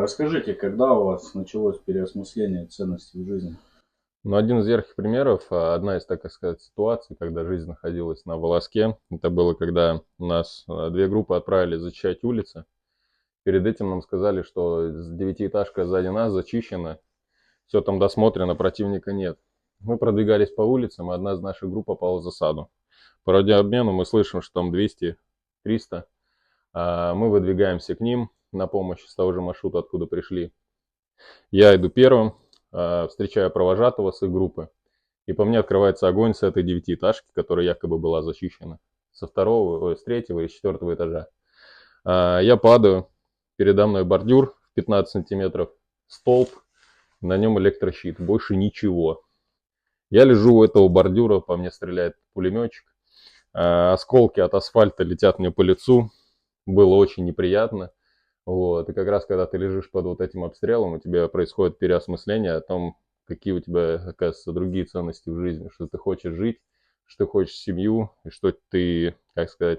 Расскажите, когда у вас началось переосмысление ценностей в жизни? Ну, один из ярких примеров, одна из, так сказать, ситуаций, когда жизнь находилась на волоске, это было, когда у нас две группы отправили зачищать улицы. Перед этим нам сказали, что девятиэтажка сзади нас зачищена, все там досмотрено, противника нет. Мы продвигались по улицам, и одна из наших групп попала в засаду. По радиообмену мы слышим, что там 200-300. Мы выдвигаемся к ним на помощь с того же маршрута, откуда пришли. Я иду первым, встречаю провожатого с их группы. И по мне открывается огонь с этой девятиэтажки, которая якобы была зачищена. Со второго, с третьего и с четвертого этажа. Я падаю, передо мной бордюр в 15 сантиметров, столб, на нем электрощит, больше ничего. Я лежу у этого бордюра, по мне стреляет пулеметчик. Осколки от асфальта летят мне по лицу. Было очень неприятно. Вот. И как раз когда ты лежишь под вот этим обстрелом, у тебя происходит переосмысление о том, какие у тебя, оказывается, другие ценности в жизни, что ты хочешь жить, что ты хочешь семью, и что ты, как сказать,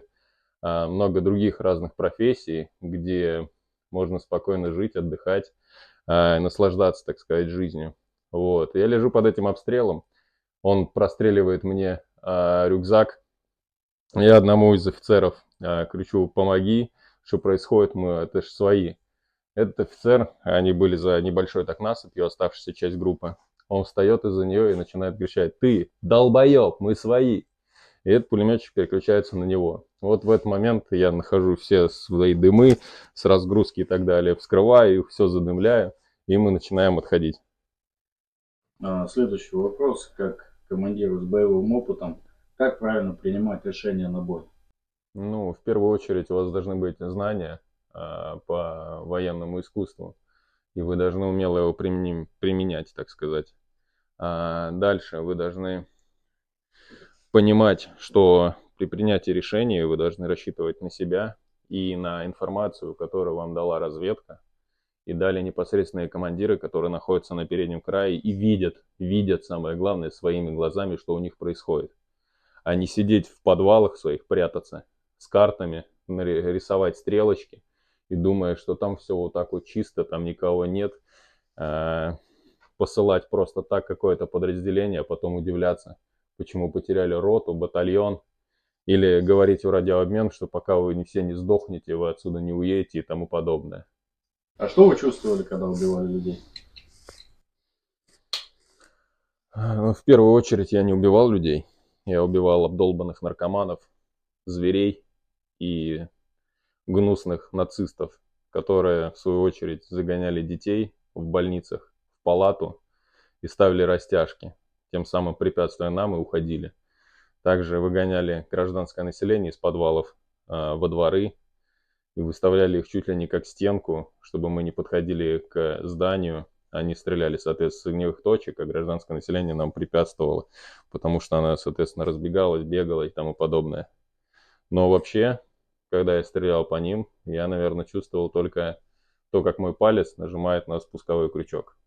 много других разных профессий, где можно спокойно жить, отдыхать, наслаждаться, так сказать, жизнью. Вот. Я лежу под этим обстрелом, он простреливает мне рюкзак, я одному из офицеров кричу: «Помоги, что происходит, мы, это же свои». Этот офицер, они были за небольшой так насыпью, оставшаяся часть группы. Он встает из-за нее и начинает кричать: «Ты, долбоеб, мы свои!» И этот пулеметчик переключается на него. Вот в этот момент я нахожу все свои дымы с разгрузки и так далее, вскрываю их, все задымляю, и мы начинаем отходить. Следующий вопрос. Как командиру с боевым опытом, как правильно принимать решения на бой? Ну, в первую очередь у вас должны быть знания по военному искусству, и вы должны умело его применять, так сказать. Дальше вы должны понимать, что при принятии решения вы должны рассчитывать на себя и на информацию, которую вам дала разведка, и дали непосредственные командиры, которые находятся на переднем крае и видят, самое главное, своими глазами, что у них происходит. А не сидеть в подвалах своих, прятаться с картами, рисовать стрелочки и думая, что там все вот так вот чисто, там никого нет, посылать просто так какое-то подразделение, а потом удивляться, почему потеряли роту, батальон, или говорить в радиообмен, что пока вы не все не сдохнете, вы отсюда не уедете и тому подобное. А что вы чувствовали, когда убивали людей? Ну, в первую очередь я не убивал людей, я убивал обдолбанных наркоманов, зверей и гнусных нацистов, которые в свою очередь загоняли детей в больницах в палату и ставили растяжки, тем самым препятствуя нам, и уходили. Также выгоняли гражданское население из подвалов во дворы и выставляли их чуть ли не как стенку, чтобы мы не подходили к зданию. Они стреляли, соответственно, с огневых точек, а гражданское население нам препятствовало, потому что оно, соответственно, разбегалось, бегало и тому подобное. Но вообще, когда я стрелял по ним, я, наверное, чувствовал только то, как мой палец нажимает на спусковой крючок.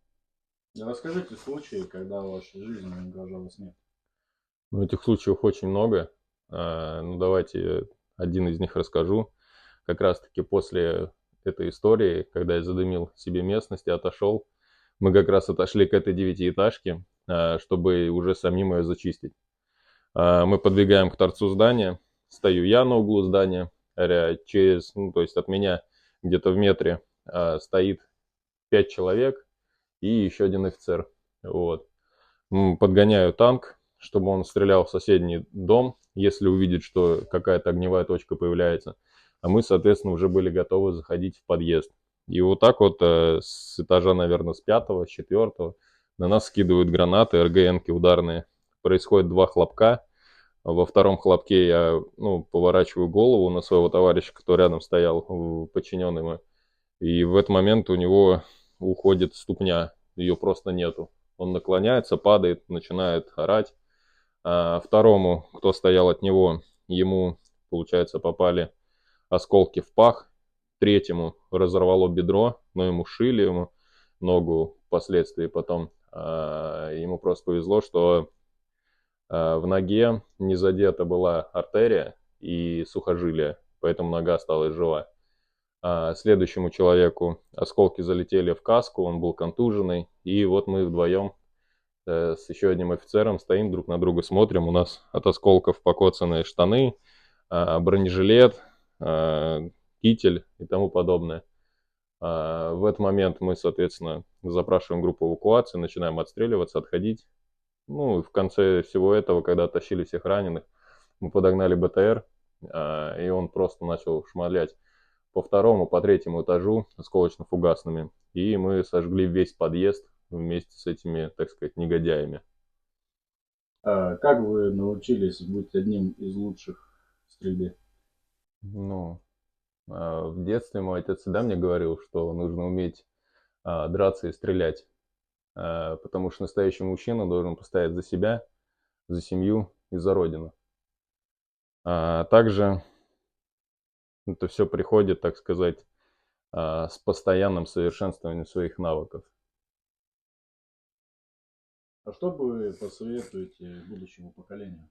Расскажите случаи, когда в вашей жизни угрожала смерть. Ну, этих случаев очень много. Ну, давайте один из них расскажу. Как раз-таки после этой истории, когда я задымил себе местность и отошел, мы как раз отошли к этой девятиэтажке, чтобы уже самим ее зачистить. Мы подбегаем к торцу здания, стою я на углу здания, ну, то есть от меня где-то в метре стоит 5 человек и еще один офицер. Вот. Подгоняю танк, чтобы он стрелял в соседний дом, если увидит, что какая-то огневая точка появляется. А мы, соответственно, уже были готовы заходить в подъезд. И вот так вот с этажа, наверное, с пятого, с четвертого на нас скидывают гранаты, РГНки ударные. Происходит два хлопка. Во втором хлопке я, ну, поворачиваю голову на своего товарища, который рядом стоял, подчиненный мой. И в этот момент у него уходит ступня, ее просто нету. Он наклоняется, падает, начинает орать. А второму, кто стоял от него, ему, получается, попали осколки в пах. Третьему разорвало бедро, но ему шили ему ногу впоследствии потом. Ему просто повезло, что в ноге не задета была артерия и сухожилие, поэтому нога осталась жива. Следующему человеку осколки залетели в каску, он был контуженный. И вот мы вдвоем с еще одним офицером стоим, друг на друга смотрим. У нас от осколков покоцанные штаны, бронежилет, китель и тому подобное. В этот момент мы, соответственно, запрашиваем группу эвакуации, начинаем отстреливаться, отходить. Ну, и в конце всего этого, когда тащили всех раненых, мы подогнали БТР, и он просто начал шмалять по второму, по третьему этажу осколочно-фугасными. И мы сожгли весь подъезд вместе с этими, так сказать, негодяями. Как вы научились быть одним из лучших в стрельбе? Ну, в детстве мой отец всегда мне говорил, что нужно уметь драться и стрелять, потому что настоящий мужчина должен постоять за себя, за семью и за родину. Также это все приходит, так сказать, с постоянным совершенствованием своих навыков. А что вы посоветуете будущему поколению?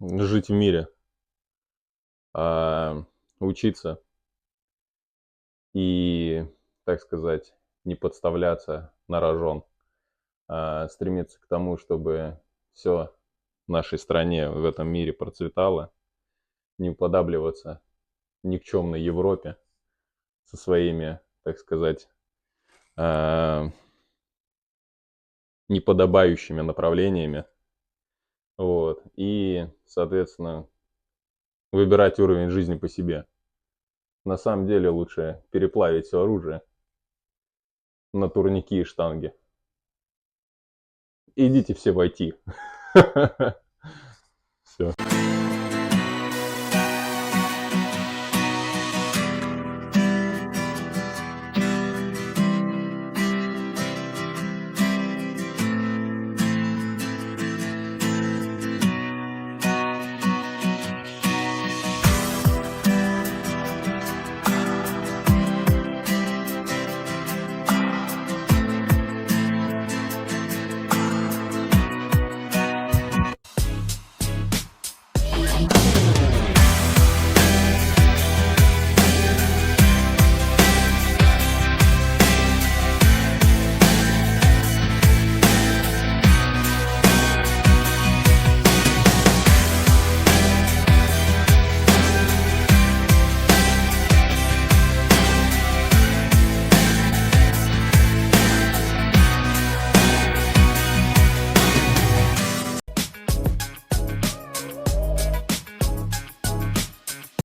Жить в мире, учиться и, так сказать, не подставляться на рожон, стремиться к тому, чтобы все в нашей стране, в этом мире процветало, не уподабливаться никчемной Европе со своими, так сказать, неподобающими направлениями. Вот. И, соответственно, выбирать уровень жизни по себе. На самом деле лучше переплавить все оружие на турники и штанги. Идите все в IT. Все.